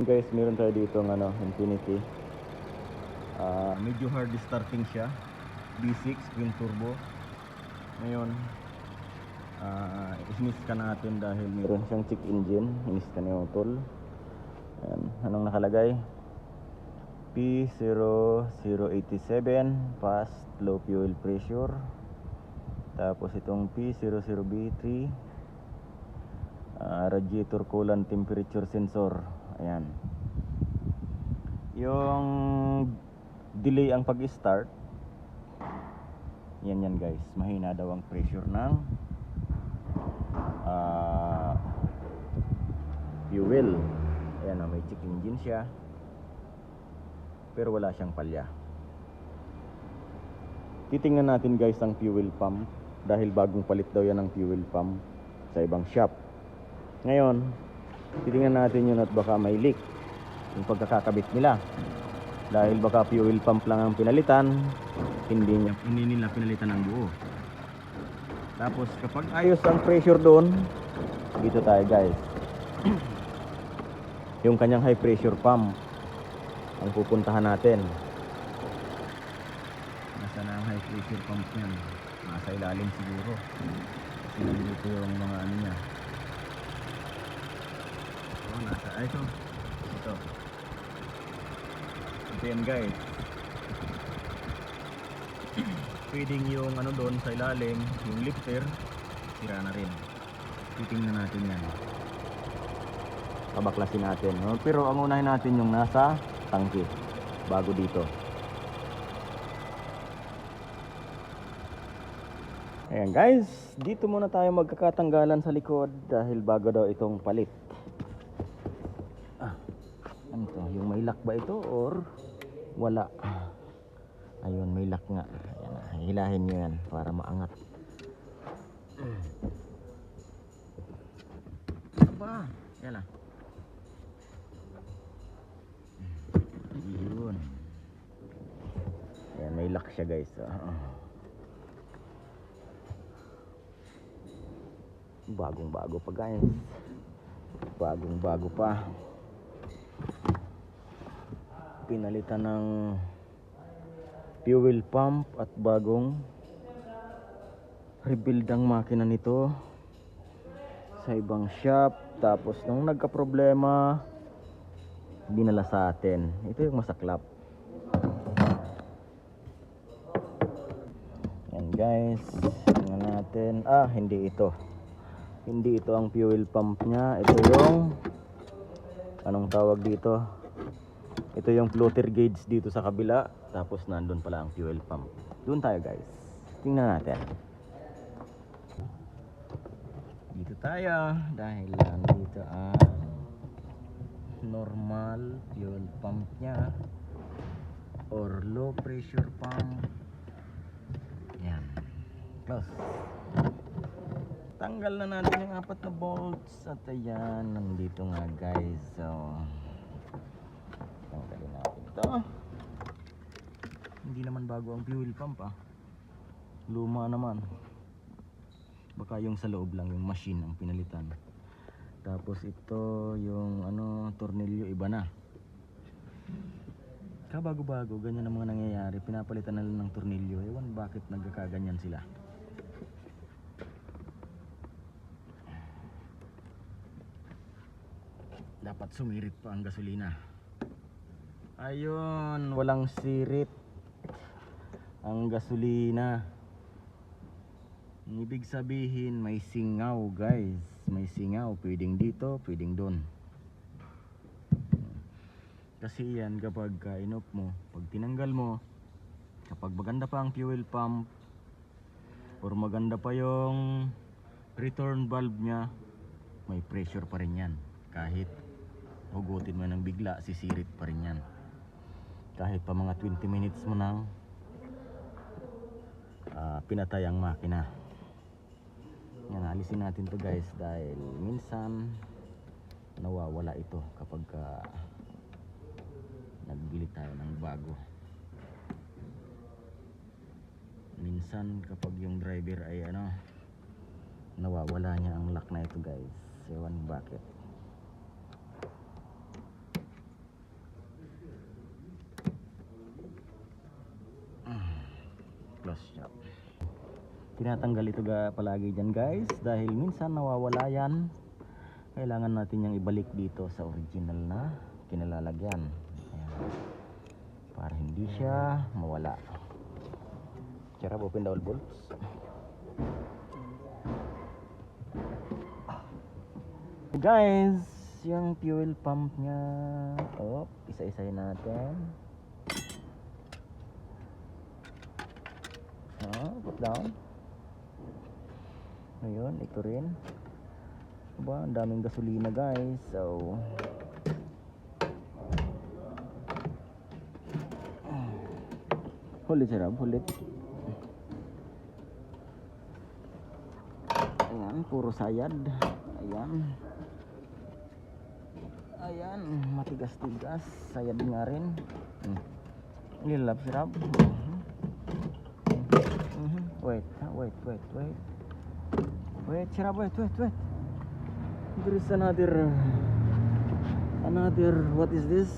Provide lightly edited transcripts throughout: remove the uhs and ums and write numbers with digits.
Guys, meron tayo dito ng Infiniti. Medyo hard starting siya. V6 twin turbo. Ngayon, isnis ka natin dahil meron siyang check engine. Inis ka ni Otol. Ayan, anong nakalagay? P0087 fast low fuel pressure. Tapos itong P00B3 radiator coolant temperature sensor. Ayan. Yung delay ang pag-start. Yan guys. Mahina daw ang pressure ng fuel. Ayan, may check engine siya. Pero wala siyang palya. Titingnan natin guys ang fuel pump. Dahil bagong palit daw yan ng fuel pump sa ibang shop. Ngayon, titingnan natin yun at baka may leak yung pagkakakabit nila. Dahil baka fuel pump lang ang pinalitan, hindi nila pinalitan ng buo. Tapos kapag ayos ang pressure doon, dito tayo guys. Yung kanyang high pressure pump ang pupuntahan natin. Nasa na ang high pressure pump niyan? Nasa ilalim siguro. Kasi nandito yung mga ano niya. Ito. Ito yan guys. Pwedeng yung ano doon sa ilalim, yung lifter, sira na rin. Titingnan natin yan. Pabaklasin natin. No? Pero ang unahin natin yung nasa tangke bago dito. Ayan guys, dito muna tayo magkakatanggalan sa likod dahil bago daw itong palit. Ano to? Yung may lock ba ito or wala? Ayun, may lock nga. Ayan, hilahin nyo yan para maangat. Aba, yan na. Yun. Ayan, may lock siya guys. Bagong bago pa guys. Bagong bago pa. Pinalitan ng fuel pump at bagong rebuild ang makina nito sa ibang shop. Tapos nung nagka-problema, dinala sa atin. Ito yung masaklap. Yan guys, tingnan natin. Hindi ito. Hindi ito ang fuel pump nya. Ito yung anong tawag dito? Ito yung floater gauge dito sa kabila. Tapos nandun pala ang fuel pump. Doon tayo guys. Tingnan natin. Dito tayo. Dahil nandito ang normal fuel pump nya or low pressure pump. Yan. Close. Tanggal na natin yung 4 na bolts. At ayan, nandito nga guys. So tanggalin natin ito. Hindi naman bago ang fuel pump luma naman. Baka yung sa loob lang, yung machine ang pinalitan. Tapos ito yung tornilyo iba na. Kabago-bago, ganyan ang mga nangyayari. Pinapalitan na lang ng tornilyo. Ewan bakit nagkakaganyan sila. Dapat sumirit pa ang gasolina. Ayun, walang sirit ang gasolina. Ibig sabihin may singaw guys. May singaw, pwedeng dito, pwedeng doon. Kasi yan kapag inop mo, pag tinanggal mo, kapag maganda pa ang fuel pump or maganda pa yung return valve nya, may pressure pa rin yan. Kahit hugutin mo ng bigla, sisirit pa rin yan. Kahit pa mga 20 minutes mo nang pinatay ang makina. Yan, alisin natin to guys dahil minsan nawawala ito kapag nagbili tayo ng bago. Minsan kapag yung driver ay nawawala niya ang lock na ito guys. Ewan bakit. Tinatanggal ito palagi dyan guys dahil minsan nawawala yan. Kailangan natin yung ibalik dito sa original na kinalalagyan. Ayan. Para hindi siya mawala. Charab, open the all bolts. Guys, yung fuel pump nya, isa-isahin natin. Put down. Ngayon, ito rin. Diba, ang daming gasolina guys. So hold it, Sarab, hold it. Ayan, puro sayad. Ayan, matigas-tigas. Sayad nga rin. Lilap, Sarab. Wait, Sarab, wait. There is another, what is this?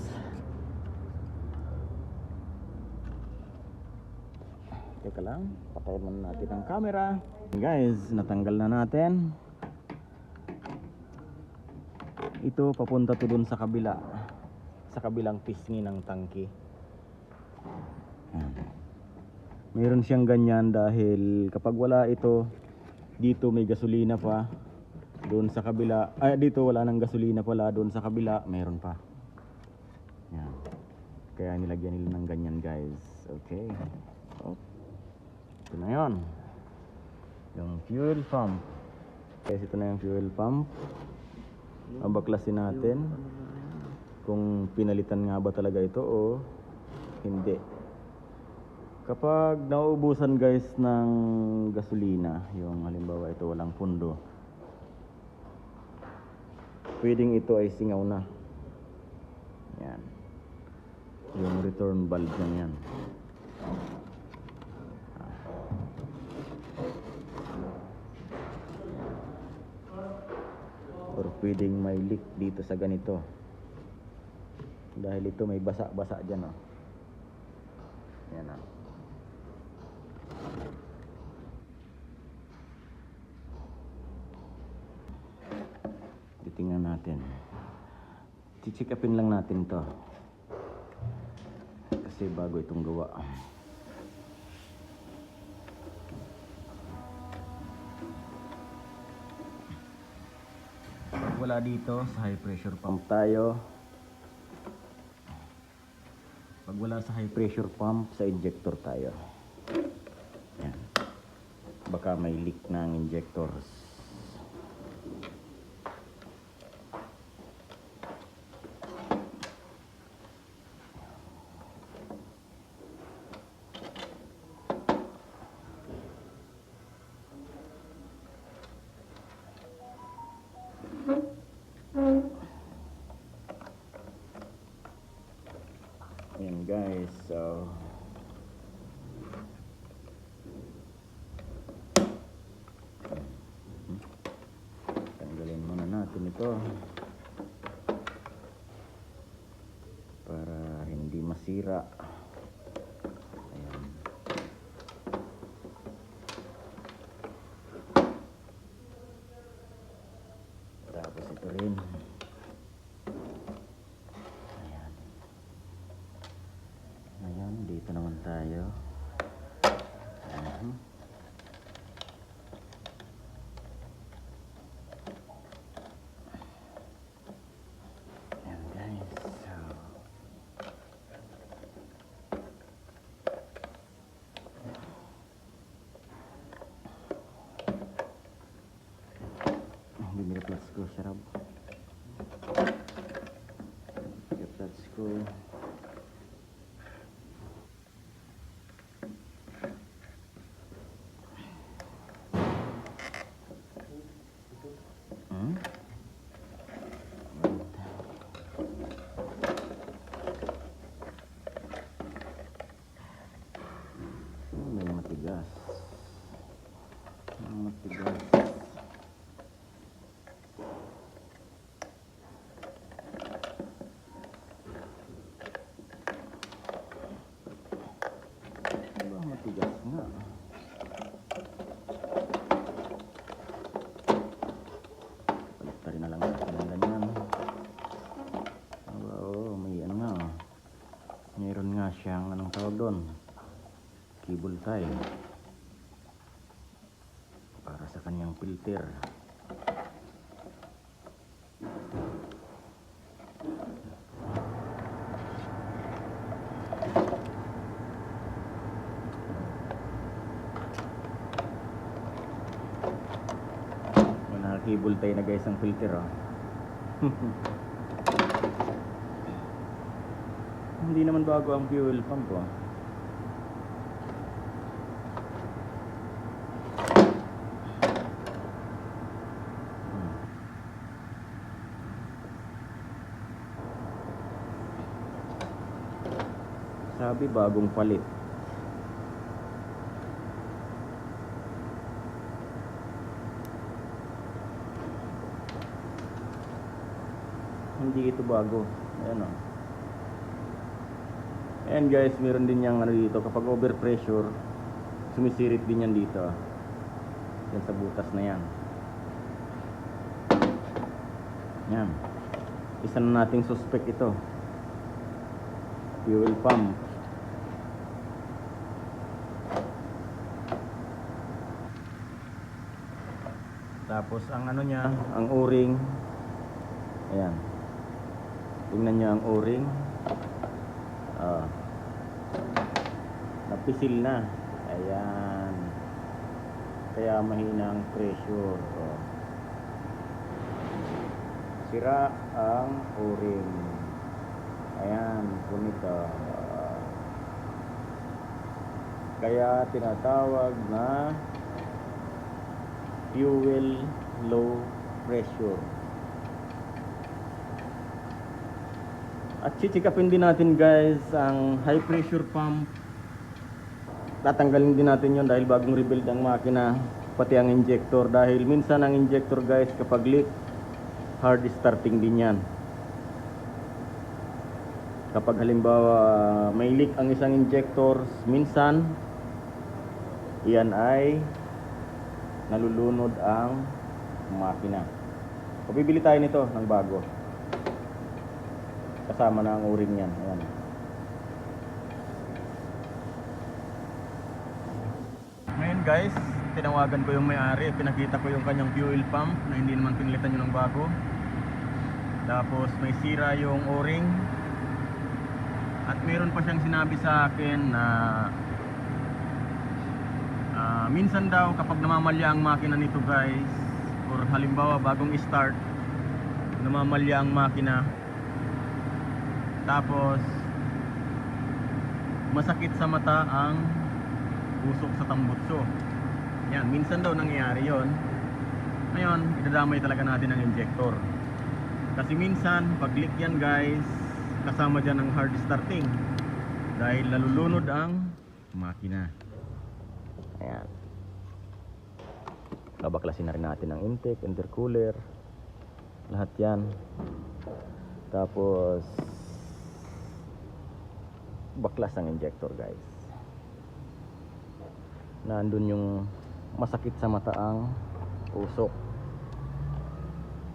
Teka lang, patayin muna natin ang camera. Guys, natanggal na natin. Ito, papunta to dun sa kabila. Sa kabilang pisngi ng tangke. Mayroon siyang ganyan dahil kapag wala ito, dito may gasolina pa. Doon sa kabila, dito wala nang gasolina pala. Doon sa kabila, mayroon pa. Yan. Kaya nilagyan nila ng ganyan guys. Okay. Ito na yun. Yung fuel pump. Guys, ito na yung fuel pump. Abaklasin natin kung pinalitan nga ba talaga ito o hindi. Kapag nauubusan guys ng gasolina, yung halimbawa ito walang pundo, pwedeng ito ay singaw na. Yan. Yung return valve na yan. Or pwedeng may leak dito sa ganito. Dahil ito may basa-basa dyan. Yan. Titingnan natin. Chichikapin lang natin to. Kasi bago itong gawa. Wala dito sa high pressure pump tayo. Pag wala sa high pressure pump, sa injector tayo. Yan. Baka may leak ng injectors. Ayan guys, so tanggalin muna natin ito para hindi masira. Ayan. Tapos ito rin. Ayan, dito naman tayo. Ayan guys, so hindi nila plus screw, Sarab. Get that screw. Matigas. siyang anong tawag doon, cable tie para sa kanyang filter. Cable tie na guys ang filter, oh. Hindi naman bago ang fuel pump, oh. Sabi bagong palit. Hindi ito bago. Ayan, oh. Ayan guys, meron din yang ano dito, kapag overpressure sumisirit din yan dito, yan sa butas na yan. Yan, isa na nating suspect ito, fuel pump. Tapos ang ano niya, ang o-ring, ayan, tingnan nyo ang o-ring, napisil na, ayan, kaya mahina ang pressure, sira ang o-ring, ayan, punito, kaya tinatawag na fuel low pressure. At chichikapin din natin guys ang high pressure pump. Tatanggalin din natin yon dahil bagong rebuild ang makina, pati ang injector, dahil minsan ang injector guys kapag leak, hard starting din yan. Kapag halimbawa may leak ang isang injector, minsan yan ay nalulunod ang makina. O bibili tayo nito ng bago, kasama na ang o-ring yan. Ayan. Ngayon guys, tinawagan ko yung may-ari, pinakita ko yung kanyang fuel pump na hindi naman pinilitan yun ng bago. Tapos may sira yung o-ring. At meron pa siyang sinabi sa akin na minsan daw kapag namamalya ang makina nito guys, or halimbawa bagong start, namamalya ang makina, tapos masakit sa mata ang usok sa tambutso. Yan, minsan daw nangyayari yon. Ngayon, idadamay talaga natin ang injector. Kasi minsan, pag leak yan guys, kasama dyan ang hard starting, dahil nalulunod ang makina. Ayan. Babaklasin na rin natin ang intake, intercooler, lahat yan. Tapos baklas ang injector guys. Nandun yung masakit sa mata ang usok,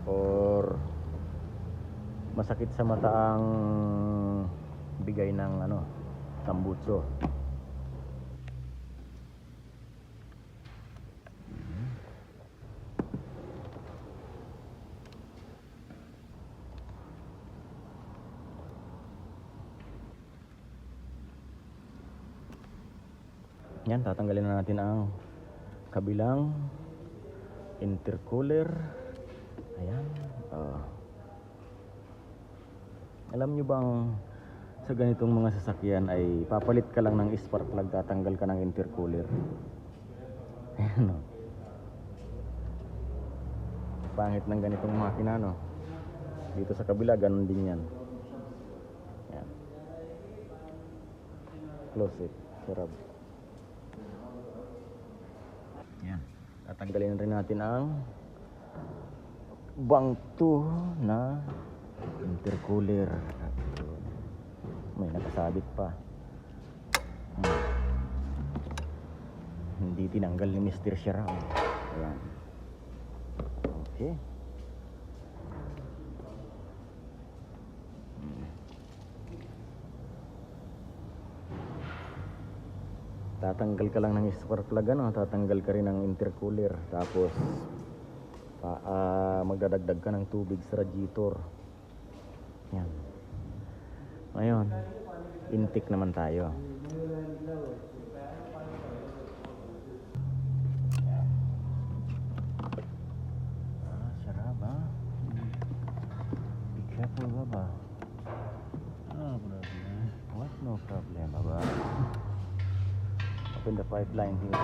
or masakit sa mata ang bigay ng ano, tambutso. Yan, tatanggalin na natin ang kabilang intercooler. Ayan. Alam nyo bang sa ganitong mga sasakyan ay papalit ka lang ng spark plug, tatanggal ka ng intercooler. Ayan, o. Pangit ng ganitong makina, no? Dito sa kabila, ganun din yan. Ayan. Close it. Sarap. Yan. Tatanggalin rin natin ang bangto na intercooler. May nakasabit pa. Hindi tinanggal ni Mr. Sharang. Ayan. Okay. Tatanggal ka lang ng spark plug, ano, tatanggal ka rin ng intercooler, tapos magdadagdag ka ng tubig sa radiator. Yan. Ngayon, intake naman tayo. Sarap, ha? Be careful, baba. No problem. What? No problem, baba. Open the pipeline here.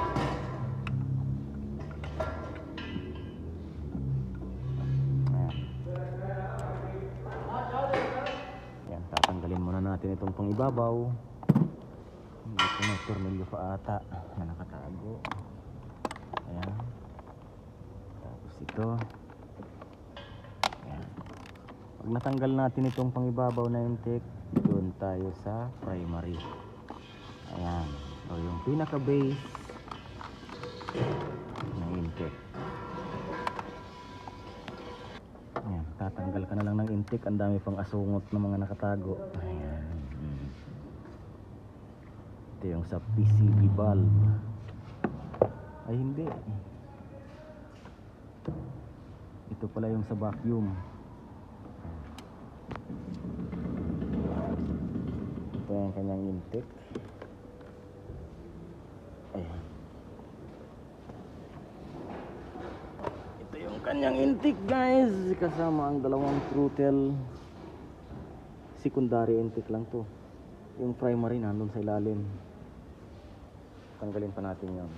Yan, tatanggalin muna natin itong pangibabaw. Dito may tornilyo pa ata na nakatago. Ayan. Tapos ito. Ayan. Pag natanggal natin itong pangibabaw na intake, doon tayo sa primary. Ayan. So yung pinaka base ng intake. Ayan, tatanggal ka na lang ng intake. Ang dami pang asungot ng mga nakatago. Ayan. Ito yung sa PCB valve. Ay hindi. Ito pala yung sa vacuum. Ito yung kanyang intake. Ayan. Ito yung kanyang intake, guys. Kasama ang dalawang throttle. Secondary intake lang to. Yung primary nandun sa ilalim. Tanggalin pa natin yun.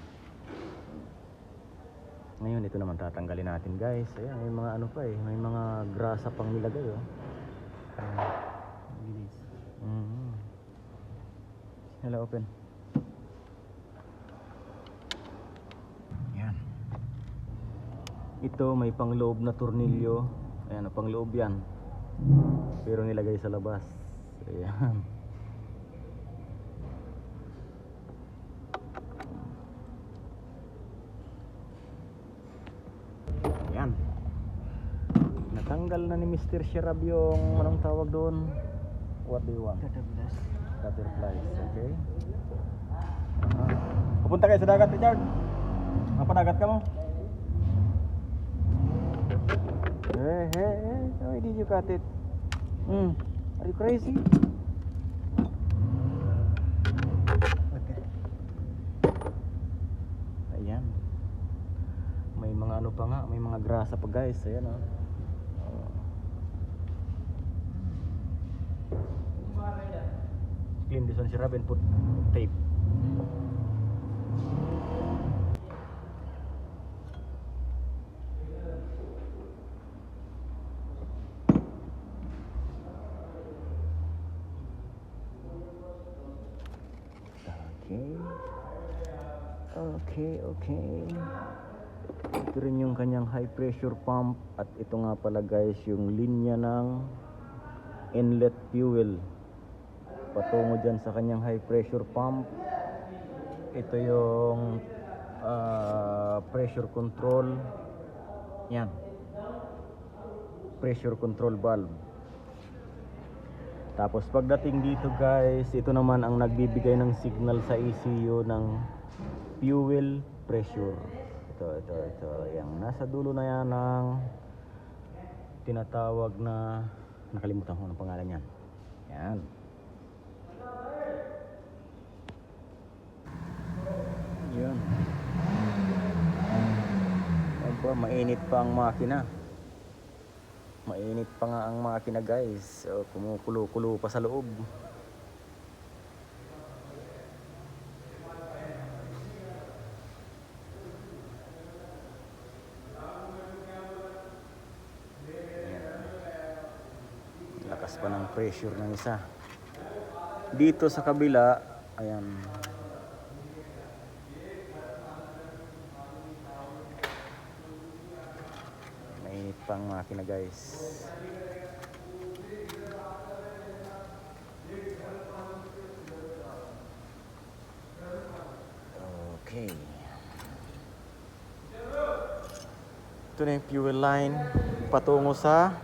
Ngayon ito naman tatanggalin natin, guys. Ayan, may mga ano pa eh. May mga grasa pang nilagay, oh. Hello, open. Yan. Ito may pangloob na tornilyo. Ayan, pangloob yan. Pero nilagay sa labas. Ayan. Ayan. Natanggal na ni Mr. Sherab yung anong tawag doon? What do you want? Butterflies, okay? Pupunta kayo sa dagat, Richard. Napadagat ka mo? Hey, why did you cut it? Are you crazy? Okay. Ayan. May mga ano pa nga, may mga grasa pa, guys. Ayan, oh. Clean this one, Sherab, and put tape. Okay. Ito rin yung kanyang high pressure pump. At ito nga pala, guys, yung linya ng inlet fuel patungo dyan sa kanyang high pressure pump. Ito yung pressure control. Yan, pressure control valve. Tapos pagdating dito, guys, ito naman ang nagbibigay ng signal sa ECU ng fuel pressure. Ito yung nasa dulo na yan ng tinatawag na, nakalimutan ko ng pangalan yan. Yan. Yun. Aba, mainit pa ang makina. Mainit pa nga ang makina, guys. So, kumukulo-kulo pa sa loob. Lakas pa ng pressure ng isa. Dito sa kabila, ayan. Mainit pa ang makina, guys. Okay. Ito na yung fuel line patungo sa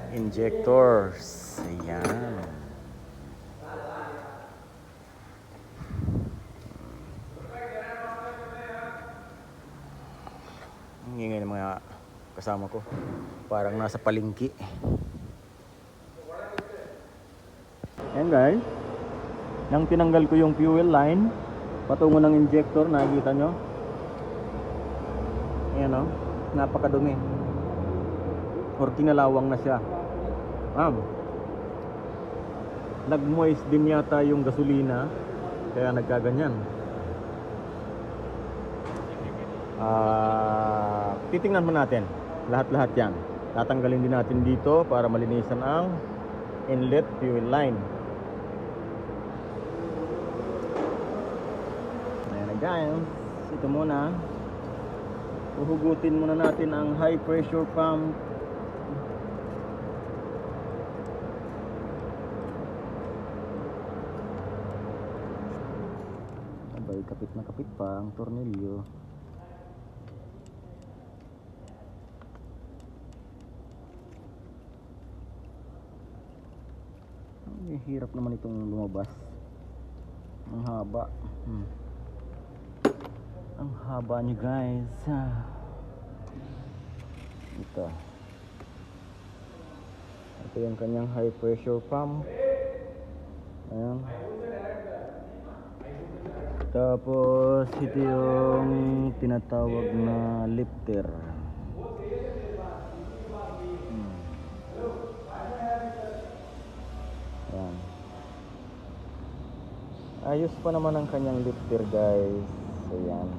injectors. Ayan. kasama ko. Parang nasa palengke. Ayan guys, nang tinanggal ko yung fuel line patungo ng injector, nakikita nyo? Ayan o, napakadumi. Or kinalawang na siya. Nag-moist din yata yung gasolina, kaya nagkaganyan. Titingnan mo natin lahat-lahat yan. Tatanggalin din natin dito para malinisan ang inlet fuel line. Ayan na guys, ito muna. Uhugutin muna natin ang high pressure pump. Abay, kapit na kapit pa ang tornilyo. Hirap naman itong lumabas. Ang haba. Ang haba niyo guys. Ito yung kanyang high pressure pump. Ayan. Tapos ito yung tinatawag na lifter. Ayan. Ayos pa naman ang kanyang lifter guys. Ayan.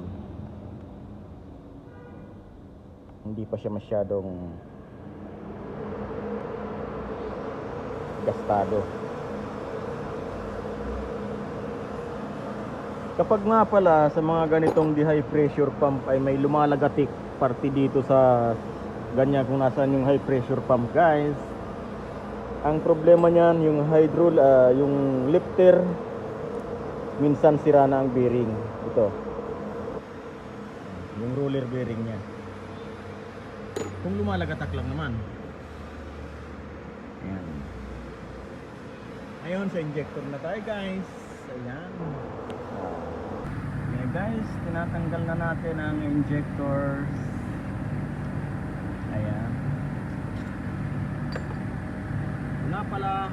Hindi pa siya masyadong gastado. Kapag nga pala sa mga ganitong di high pressure pump ay may lumalagatik parte dito sa ganyan kung nasaan yung high pressure pump guys, ang problema niyan yung yung lifter, minsan sira na ang bearing. Ito yung roller bearing niya. Kung lumalagatak lang naman. Ayan. Ayun, sa injector na tayo guys. Ayan. Okay guys, tinatanggal na natin ang injectors. Ayan. Wala pala.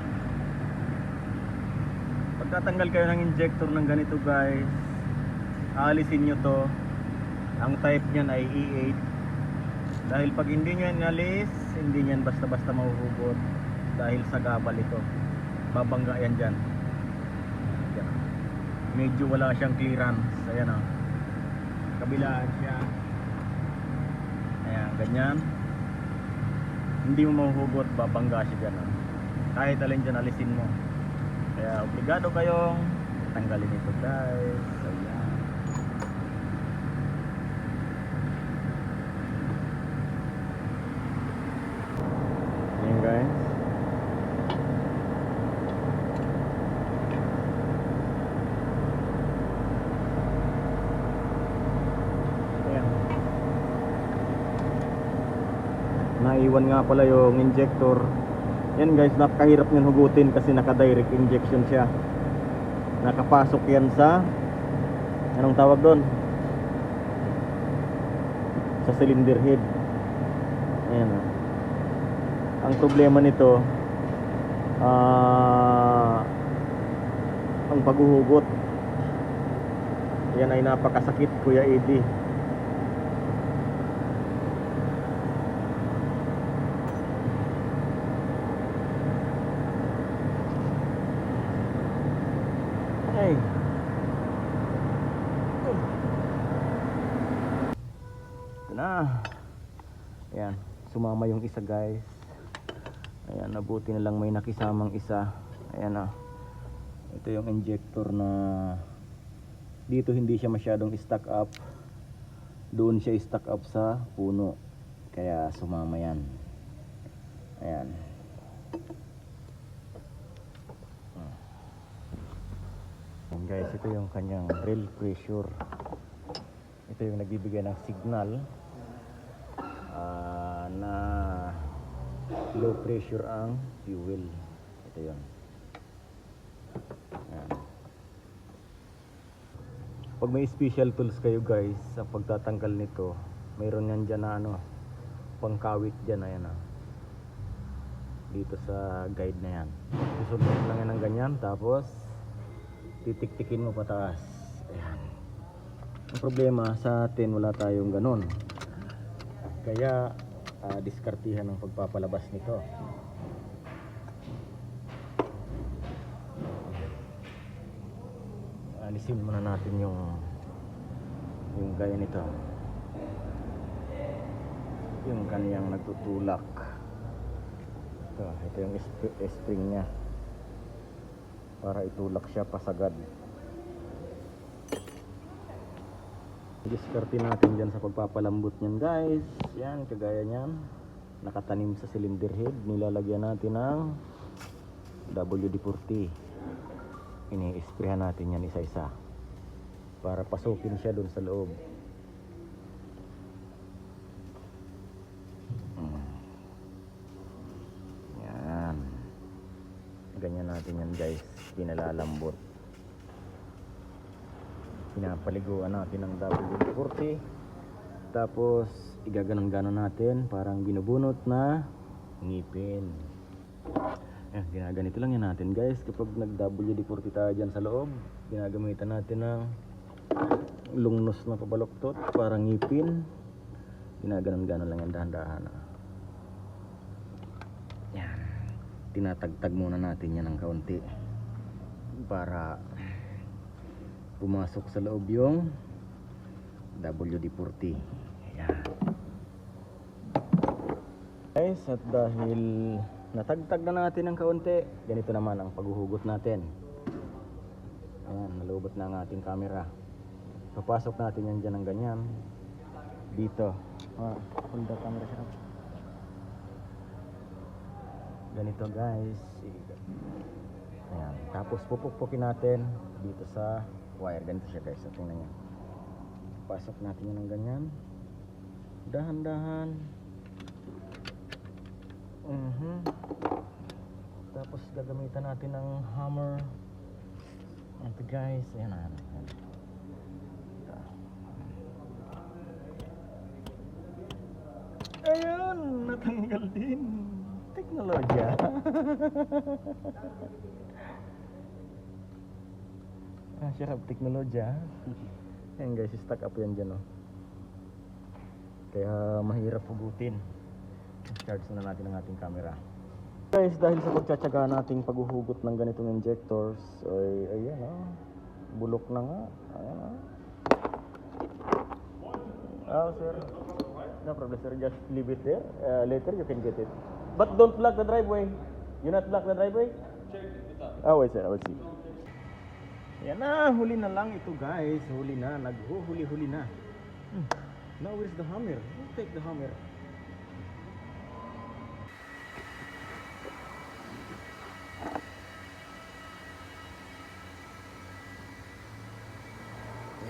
Pagtatanggal kayo ng injector ng ganito guys, aalisin nyo to. Ang type niyan ay E8. Dahil pag hindi nyo inalis, hindi nyan basta-basta mahuhugot. Dahil sa gabal ito, babangga yan dyan. Medyo wala siyang clearance. Ayan o, kabilaan siya. Ayan, ganyan. Hindi mo mahuhugot, babangga siya dyan. Kahit alin dyan, alisin mo. Kaya obligado kayong tanggalin ito guys. Ayan. Ayan guys. Naiwan nga pala yung injector. Yan guys, napakahirap nyan hugutin kasi naka-direct injection siya. Nakapasok yan sa, anong tawag doon? Sa cylinder head. Ayan o. Ang problema nito, ang paghuhugot. Yan ay napakasakit, Kuya Eddie. Ay. Ito na. Ayan, sumama yung isa guys. Ayan, nabuti na lang may nakisamang isa. Ayan na. Ito yung injector na dito hindi siya masyadong stack up. Doon siya stack up sa puno. Kaya sumama yan. Ayan. Ayan guys, ito yung kanyang rail pressure. Ito yung nagbibigay ng signal na low pressure ang fuel. Ito yun. Ayan. Pag may special tools kayo guys sa pagtatanggal nito, mayroon yan dyan na pangkawit dyan, ayan dito sa guide na yan. Susunod lang yan ng ganyan, tapos titik-tikin mo pataas. Ayan. Ang problema sa atin, wala tayong ganun, kaya diskartihan ng pagpapalabas nito. Alisin muna natin yung gaya nito, yung kaniyang nagtutulak. Ito yung spring nya para itulak siya pasagad. Diskarte natin dyan sa pagpapalambot nyan, guys. Yan, kagaya nyan, nakatanim sa cylinder head. Nilalagyan natin ng WD-40. Ini-sprayhan natin yan isa-isa para pasukin siya dun sa loob. Yan, ganyan natin yan, guys. Pinalalambot, pinapaliguan natin ng WD-40, tapos igaganon-ganon natin, parang binubunot na ngipin. Ginaganito lang yan natin, guys. Kapag nag WD-40 tayo dyan sa loob, ginagamitan natin ng lungnos na pabaloktot, parang ngipin. Ginaganon-ganon lang yan, dahan-dahan. Yan, tinatagtag muna natin yan ng kaunti para pumasok sa loob yung WD-40. Ayan. Guys, at dahil natagtag na natin ng kaunti, ganito naman ang paghuhugot natin. Ayan, nalubot na ang ating camera. Papasok natin yan dyan ng ganyan dito. Hold the camera siya. Ganito, guys. Ayan, tapos pupukpukin natin dito sa wire. Ganito siya, guys. So, tingnan nyo. Pasok natin yan ng ganyan, dahan-dahan. Tapos gagamitan natin ng hammer. Ito, guys. Ayan na. Ayun, natanggal din. Teknolohiya. Sarap teknolohiya. Ayan, guys, stuck up yan dyan, kaya mahirap hugutin. Charge na natin ang ating camera. Guys, dahil sa pagtsatsaga nating paghuhugot ng ganitong injectors, ay ayan, bulok na nga. Ayan, sir, no problem, sir, just leave it there. Later you can get it, but don't block the driveway. You not block the driveway? Check it out. Wait, sir, I will see. Yan na, huli na lang ito, guys. Huli na, naghuhuli-huli na. Now where's the hammer? We'll take the hammer.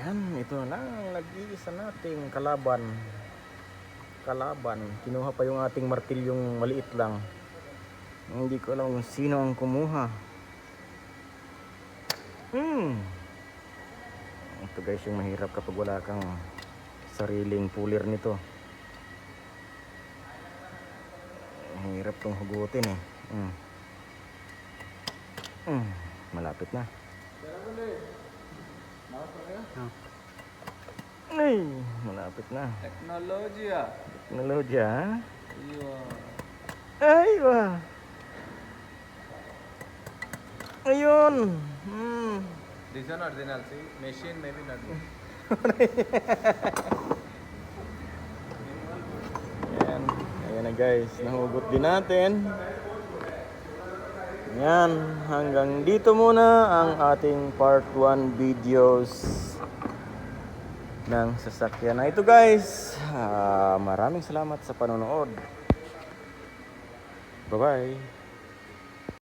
Yan, ito na ang nag-iisa nating kalaban. Kinuha pa yung ating martilyong maliit lang. Hindi ko alam kung sino ang kumuha. Ito, guys, yung mahirap kapag wala kang sariling pulir nito. Mahirap tong hugutin malapit na. Ay, malapit na. Teknolohiya. Ay, wah. Ayun. These are original. See, machine maybe not. Ayan na, guys, nahugot din natin. Yan, hanggang dito muna ang ating part 1 videos ng sasakyan na ito, guys. Maraming salamat sa panonood. Bye bye.